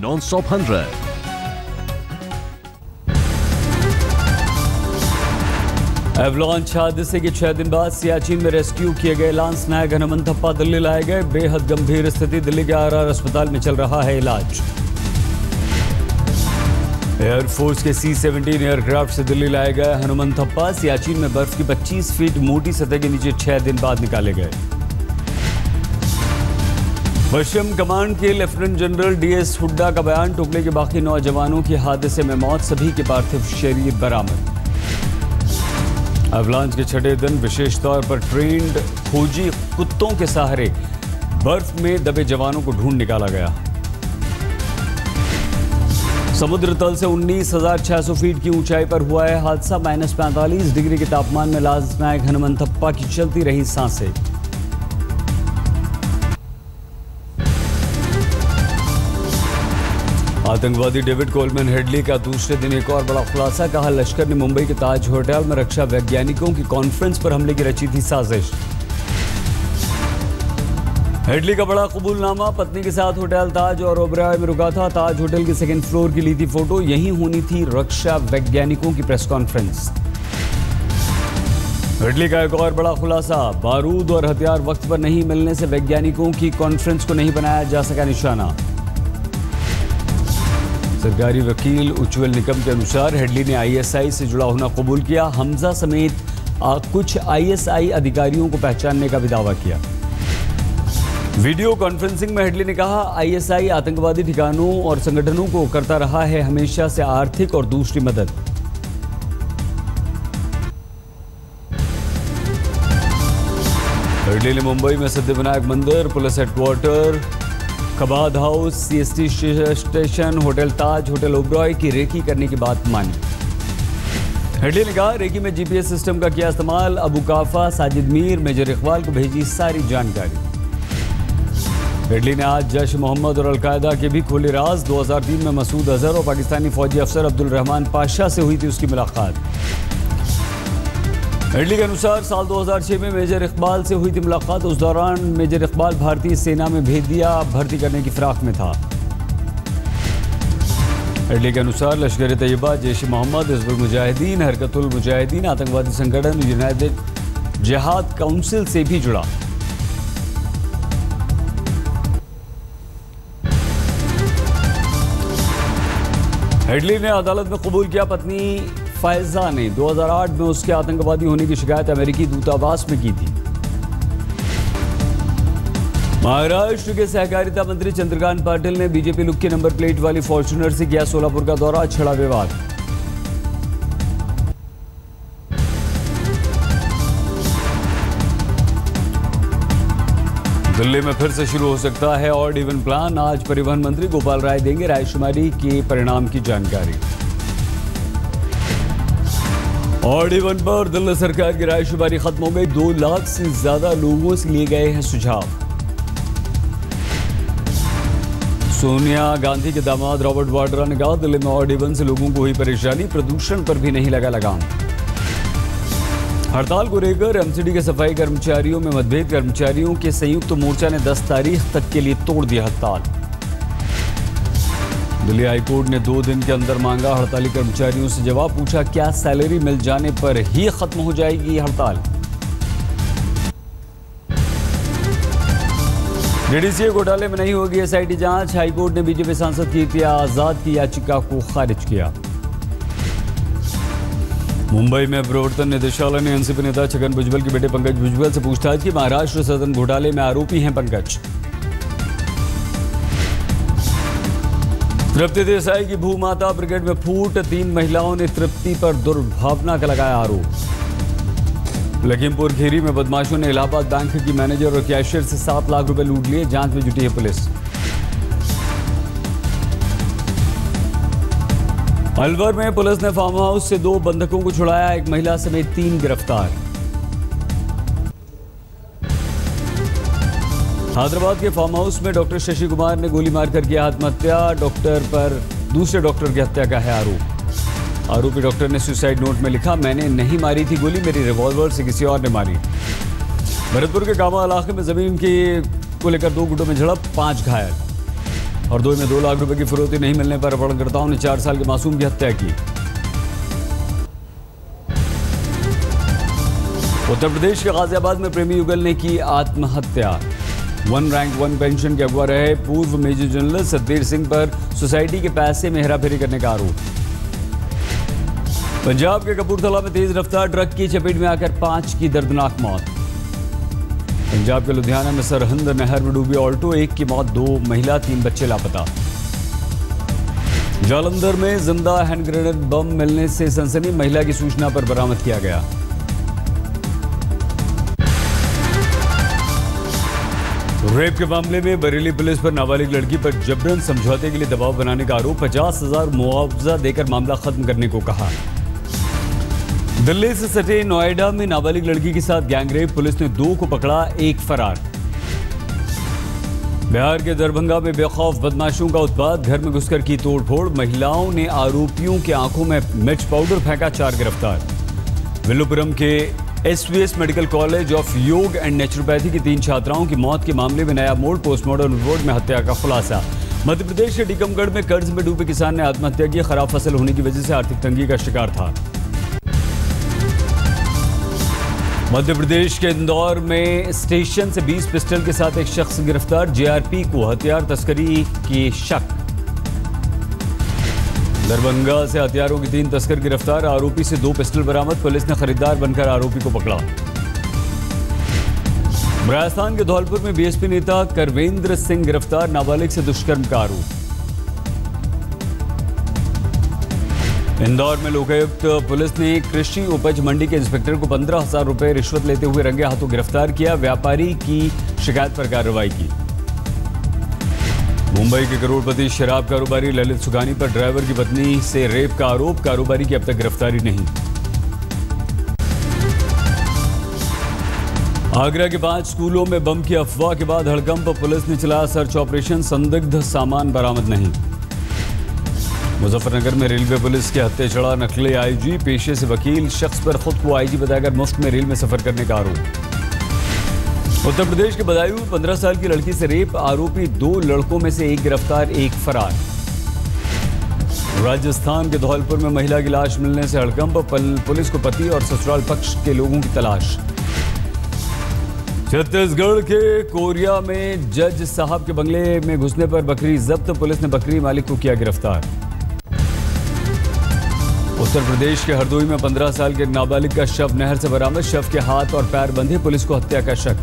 Non-stop 100। Avalanche हादसे के 6 दिन बाद सियाचिन में रेस्क्यू किए गए लांस नायक हनुमंथप्पा दिल्ली लाए गए। बेहद गंभीर स्थिति, दिल्ली के आरआर अस्पताल में चल रहा है इलाज। एयरफोर्स के C-17 एयरक्राफ्ट से दिल्ली लाए गए हनुमंथप्पा सियाचिन में बर्फ की 25 फीट मोटी सतह के नीचे 6 दिन बाद निकाले गए। पश्चिम कमांड के लेफ्टिनेंट जनरल DS हुड्डा का बयान, टुकड़े के बाकी नौजवानों की हादसे में मौत, सभी के पार्थिव शरीर बरामद। एवलांच के 6ठे दिन विशेष तौर पर ट्रेंड खोजी कुत्तों के सहारे बर्फ में दबे जवानों को ढूंढ निकाला गया। समुद्र तल से 19,600 फीट की ऊंचाई पर हुआ है हादसा। -45 डिग्री के तापमान में लांस नायक हनुमंथप्पा की चलती रही सांसें। आतंकवादी डेविड कोलमैन हेडली का दूसरे दिन एक और बड़ा खुलासा, कहा लश्कर ने मुंबई के ताज होटल में रक्षा वैज्ञानिकों की कॉन्फ्रेंस पर हमले की रची थी साजिश। हेडली का बड़ा कबूलनामा, पत्नी के साथ होटल ताज और ओबराय में रुका था। ताज होटल के 2nd फ्लोर की ली थी फोटो, यहीं होनी थी रक्षा वैज्ञानिकों की प्रेस कॉन्फ्रेंस। हेडली का एक और बड़ा खुलासा, बारूद और हथियार वक्त पर नहीं मिलने से वैज्ञानिकों की कॉन्फ्रेंस को नहीं बनाया जा सका निशाना। सरकारी वकील उज्ज्वल निकम के अनुसार हेडली ने ISI से जुड़ा होना कबूल किया। हमजा समेत कुछ ISI अधिकारियों को पहचानने का भी दावा किया। वीडियो कॉन्फ्रेंसिंग में हेडली ने कहा, ISI आतंकवादी ठिकानों और संगठनों को करता रहा है हमेशा से आर्थिक और दूसरी मदद। हेडली ने मुंबई में सिद्धिविनायक मंदिर, police headquarter, Chabad house, CST station, hotel Taj, hotel Oberoi की रेकी करने की बात मानी। हेडली ने कहा, रेकी में GPS सिस्टम का किया इस्तेमाल। अबू काफा, साजिद मीर, मेजर इकबाल को भेजी सारी जानकारी। हेडली ने आज जैश मोहम्मद और अलकायदा के भी खोले राज। 2003 में मसूद अजहर और पाकिस्तानी फौजी अफसर अब्दुल रहमान पाशा से हुई थी उसकी मुलाकात। हेडली के अनुसार साल 2006 में मेजर इकबाल से हुई थी मुलाकात। उस दौरान मेजर इकबाल भारतीय सेना में भेज दिया, भर्ती करने की फिराक में था। हेडली के अनुसार लश्कर तैयबा, जैश मोहम्मद, हिजबुल मुजाहिदीन, हरकतुल मुजाहिदीन आतंकवादी संगठन यूनाइटेड जिहाद काउंसिल से भी जुड़ा। हेडली ने अदालत में कबूल किया, पत्नी फायजा ने 2008 में उसके आतंकवादी होने की शिकायत अमेरिकी दूतावास में की थी। महाराष्ट्र के सहकारिता मंत्री चंद्रकांत पाटिल ने बीजेपी लुक के नंबर प्लेट वाली फॉर्च्यूनर से किया सोलापुर का दौरा, छिड़ा विवाद। दिल्ली में फिर से शुरू हो सकता है ऑड इवन प्लान। आज परिवहन मंत्री गोपाल राय देंगे रायशुमारी के परिणाम की जानकारी। ऑड इवन पर दिल्ली सरकार की रायशुमारी खत्म हो गई। 2 लाख से ज्यादा लोगों से लिए गए हैं सुझाव। सोनिया गांधी के दामाद रॉबर्ट वाड्रा ने कहा, दिल्ली में ऑड इवन से लोगों को हुई परेशानी, प्रदूषण पर भी नहीं लगा लगाम। हड़ताल को लेकर MCD के सफाई कर्मचारियों में मतभेद, कर्मचारियों के संयुक्त मोर्चा ने 10 तारीख तक के लिए तोड़ दिया हड़ताल। दिल्ली हाईकोर्ट ने 2 दिन के अंदर मांगा हड़ताली कर्मचारियों से जवाब, पूछा क्या सैलरी मिल जाने पर ही खत्म हो जाएगी हड़ताल। DDCA घोटाले में नहीं होगी SIT जांच, हाईकोर्ट ने बीजेपी सांसद कीर्ति आजाद की याचिका को खारिज किया। मुंबई में प्रवर्तन निदेशालय ने एनसीपी नेता छगन भुजबल के बेटे पंकज भुजबल से पूछताछ की। महाराष्ट्र सदन घोटाले में आरोपी हैं पंकज। तृप्ति देसाई की भूमाता ब्रिगेड में फूट, 3 महिलाओं ने तृप्ति पर दुर्भावना का लगाया आरोप। लखीमपुर खीरी में बदमाशों ने इलाहाबाद बैंक की मैनेजर और कैशियर से 7 लाख रुपए लूट लिए, जांच में जुटी है पुलिस। अलवर में पुलिस ने फार्म हाउस से 2 बंधकों को छुड़ाया, एक महिला समेत 3 गिरफ्तार। हैदराबाद के फार्म हाउस में डॉक्टर शशि कुमार ने गोली मारकर किया आत्महत्या, डॉक्टर पर दूसरे डॉक्टर की हत्या का है आरोप। आरोपी डॉक्टर ने सुसाइड नोट में लिखा, मैंने नहीं मारी थी गोली, मेरी रिवॉल्वर से किसी और ने मारी। भरतपुर के कामा इलाके में जमीन की को लेकर 2 गुटों में झड़प, 5 घायल। हरदोई में 2 लाख रुपए की फिरौती नहीं मिलने पर अपहरणकर्ताओं ने 4 साल के मासूम की हत्या की। उत्तर प्रदेश के गाजियाबाद में प्रेमी युगल ने की आत्महत्या। 1 रैंक 1 पेंशन के अगवा रहे पूर्व मेजर जनरल सतबीर सिंह पर सोसाइटी के पैसे में हेराफेरी करने का आरोप। पंजाब के कपूरथला में तेज रफ्तार ट्रक की चपेट में आकर 5 की दर्दनाक मौत। पंजाब के लुधियाना में सरहिंद नहर में डूबी ऑल्टो, 1 की मौत, 2 महिला 3 बच्चे लापता। जालंधर में जिंदा हैंड ग्रेनेड बम मिलने से सनसनी, महिला की सूचना पर बरामद किया गया। रेप के मामले में बरेली पुलिस पर नाबालिग लड़की पर जबरन समझौते के लिए दबाव बनाने का आरोप। 50,000 मुआवजा देकर मामला खत्म करने को कहा। दिल्ली से सटे नोएडा में नाबालिग लड़की के साथ गैंगरेप, पुलिस ने 2 को पकड़ा, 1 फरार। बिहार के दरभंगा में बेखौफ बदमाशों का उत्पात, घर में घुसकर की तोड़फोड़, महिलाओं ने आरोपियों के आंखों में मिर्च पाउडर फेंका, 4 गिरफ्तार। विल्लुपुरम के एसवीएस मेडिकल कॉलेज ऑफ योग एंड नेचुरोपैथी की 3 छात्राओं की मौत के मामले में नया मोड़, पोस्टमार्टम रिपोर्ट में हत्या का खुलासा। मध्य प्रदेश के टीकमगढ़ में कर्ज में डूबे किसान ने आत्महत्या की, खराब फसल होने की वजह से आर्थिक तंगी का शिकार था। मध्य प्रदेश के इंदौर में स्टेशन से 20 पिस्टल के साथ एक शख्स गिरफ्तार, जेआरपी को हथियार तस्करी की शक। दरभंगा से हथियारों की 3 तस्कर गिरफ्तार, आरोपी से 2 पिस्टल बरामद, पुलिस ने खरीदार बनकर आरोपी को पकड़ा। राजस्थान के धौलपुर में बीएसपी नेता करवेंद्र सिंह गिरफ्तार, नाबालिग से दुष्कर्म का आरोप। इंदौर में लोकायुक्त पुलिस ने कृषि उपज मंडी के इंस्पेक्टर को 15,000 रुपए रिश्वत लेते हुए रंगे हाथों गिरफ्तार किया, व्यापारी की शिकायत पर कार्रवाई की। मुंबई के करोड़पति शराब कारोबारी ललित सुगानी पर ड्राइवर की पत्नी से रेप का आरोप, कारोबारी की अब तक गिरफ्तारी नहीं। आगरा के 5 स्कूलों में बम की अफवाह के बाद हड़कंप, पुलिस ने चलाया सर्च ऑपरेशन, संदिग्ध सामान बरामद नहीं। मुजफ्फरनगर में रेलवे पुलिस के हत्थे चढ़ा नकली आईजी, पेशे से वकील, शख्स पर खुद को आईजी बताकर मुफ्त में रेल में सफर करने का आरोप। उत्तर प्रदेश के बदायूं में 15 साल की लड़की से रेप, आरोपी 2 लड़कों में से 1 गिरफ्तार, 1 फरार। राजस्थान के धौलपुर में महिला की लाश मिलने से हड़कंप, पुलिस को पति और ससुराल पक्ष के लोगों की तलाश। छत्तीसगढ़ के कोरिया में जज साहब के बंगले में घुसने पर बकरी जब्त, पुलिस ने बकरी मालिक को किया गिरफ्तार। उत्तर प्रदेश के हरदोई में 15 साल के नाबालिग का शव नहर से बरामद, शव के हाथ और पैर बंधे, पुलिस को हत्या का शक।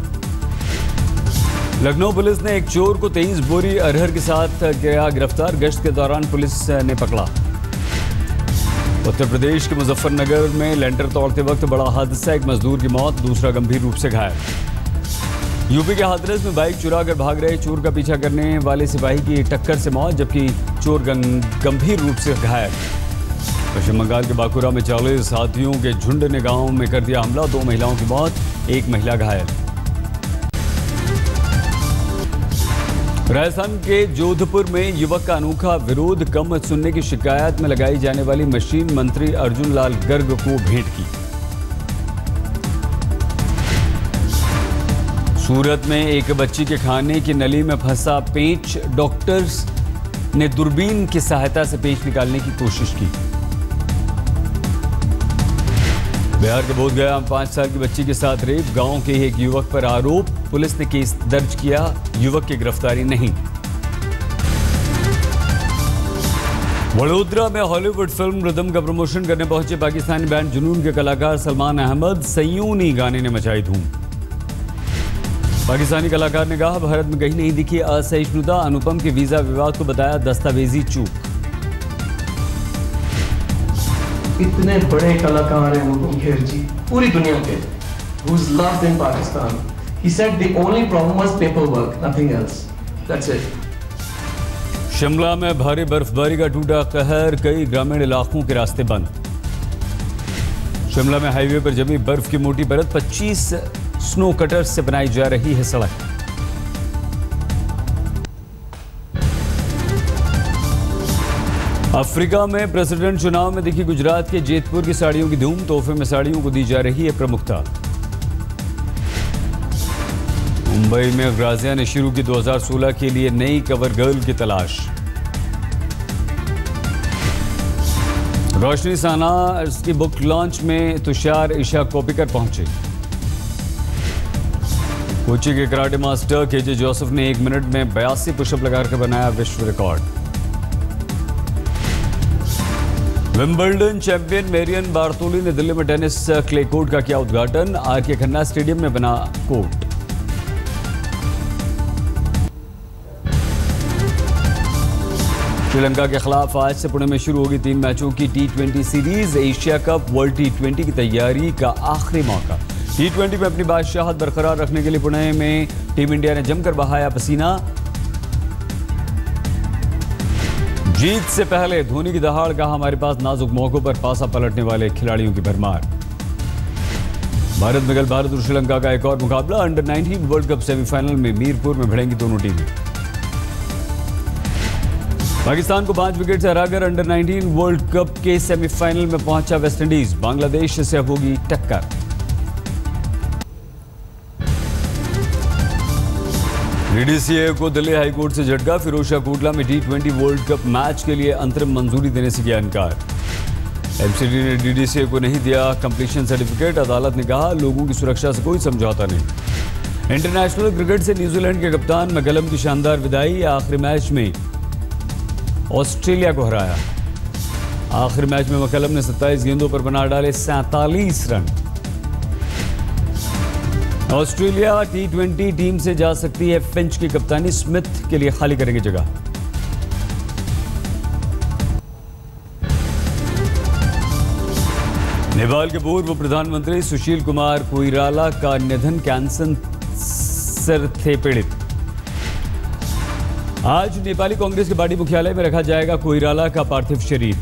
लखनऊ पुलिस ने एक चोर को 23 बोरी अरहर के साथ किया गिरफ्तार, गश्त के दौरान पुलिस ने पकड़ा। उत्तर प्रदेश के मुजफ्फरनगर में लेंटर तोड़ते वक्त बड़ा हादसा, 1 मजदूर की मौत, दूसरा गंभीर रूप से घायल। यूपी के हाथरस में बाइक चुरा कर भाग रहे चोर का पीछा करने वाले सिपाही की टक्कर से मौत, जबकि चोर गंभीर रूप से घायल। पश्चिम बंगाल के बांकुरा में 40 हाथियों के झुंड ने गांव में कर दिया हमला, 2 महिलाओं की मौत, 1 महिला घायल। राजस्थान के जोधपुर में युवक का अनोखा विरोध, कम सुनने की शिकायत में लगाई जाने वाली मशीन मंत्री अर्जुन लाल गर्ग को भेंट की। सूरत में एक बच्ची के खाने की नली में फंसा पेंच, डॉक्टर्स ने दूरबीन की सहायता से पेंच निकालने की कोशिश की। बिहार के बोधगया में 5 साल की बच्ची के साथ रेप, गांव के एक युवक पर आरोप, पुलिस ने केस दर्ज किया, युवक की गिरफ्तारी नहीं। वडोदरा में हॉलीवुड फिल्म रिदम का प्रमोशन करने पहुंचे पाकिस्तानी बैंड जुनून के कलाकार सलमान अहमद, सयूनी गाने ने मचाई धूम। पाकिस्तानी कलाकार ने कहा, भारत में कहीं नहीं दिखी असहिष्णुता, अनुपम के वीजा विवाद को बताया दस्तावेजी चूक। इतने बड़े कलाकार हैं अनुपम खेर जी पूरी दुनिया के, who's loved in Pakistan. He said the only problem was paperwork, nothing else. That's it. Shimla में भारी बर्फबारी का टूटा कहर, कई ग्रामीण इलाकों के रास्ते बंद। शिमला में हाईवे पर जमी बर्फ की मोटी परत, 25 स्नो कटर्स से बनाई जा रही है सड़क। अफ्रीका में प्रेसिडेंट चुनाव में दिखी गुजरात के जेतपुर की साड़ियों की धूम, तोहफे में साड़ियों को दी जा रही है प्रमुखता। मुंबई में ग्राजिया ने शुरू की 2016 के लिए नई कवर गर्ल की तलाश। रोशनी साना की बुक लॉन्च में तुषार ईशा कोपिकर पहुंचे। कोची के कराटे मास्टर केजे जोसेफ ने 1 मिनट में 82 पुशअप लगाकर बनाया विश्व रिकॉर्ड। विंबलडन चैंपियन मेरियन बार्टोली ने दिल्ली में टेनिस क्ले कोर्ट का किया उद्घाटन। आर.के. खन्ना स्टेडियम में बना कोर्ट। श्रीलंका के खिलाफ आज से पुणे में शुरू होगी 3 मैचों की T20 series. Asia cup world T20 की तैयारी का आखिरी मौका। T20 में अपनी बादशाहत बरकरार रखने के लिए पुणे में टीम इंडिया ने जमकर बहाया पसीना। जीत से पहले धोनी की दहाड़ का हमारे पास नाजुक मौकों पर पासा पलटने वाले खिलाड़ियों की भरमार। भारत में कल भारत और श्रीलंका का एक और मुकाबला। अंडर 19 वर्ल्ड कप सेमीफाइनल में मीरपुर में भिड़ेंगी दोनों टीमें। पाकिस्तान को 5 विकेट से हराकर अंडर 19 वर्ल्ड कप के सेमीफाइनल में पहुंचा वेस्टइंडीज। बांग्लादेश से अब होगी टक्कर। डीडीसीए को दिल्ली हाईकोर्ट से झटका। फिरोजशाह कोटला में T20 वर्ल्ड कप मैच के लिए अंतरिम मंजूरी देने से किया इनकार। एमसीडी ने डीडीसीए को नहीं दिया कंप्लीशन सर्टिफिकेट। अदालत ने कहा लोगों की सुरक्षा से कोई समझौता नहीं। इंटरनेशनल क्रिकेट से न्यूजीलैंड के कप्तान मैकलम की शानदार विदाई। आखिरी मैच में ऑस्ट्रेलिया को हराया। आखिरी मैच में मैकलम ने 27 गेंदों पर बना डाले 47 रन। ऑस्ट्रेलिया T20 टीम से जा सकती है। फिंच की कप्तानी स्मिथ के लिए खाली करेंगे जगह। नेपाल के पूर्व प्रधानमंत्री सुशील कुमार कोइराला का निधन। कैंसर से पीड़ित। आज नेपाली कांग्रेस के पार्टी मुख्यालय में रखा जाएगा कोइराला का पार्थिव शरीर।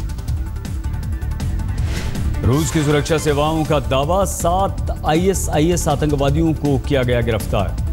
रूस की सुरक्षा सेवाओं का दावा 7 ISIS आतंकवादियों को किया गया गिरफ्तार।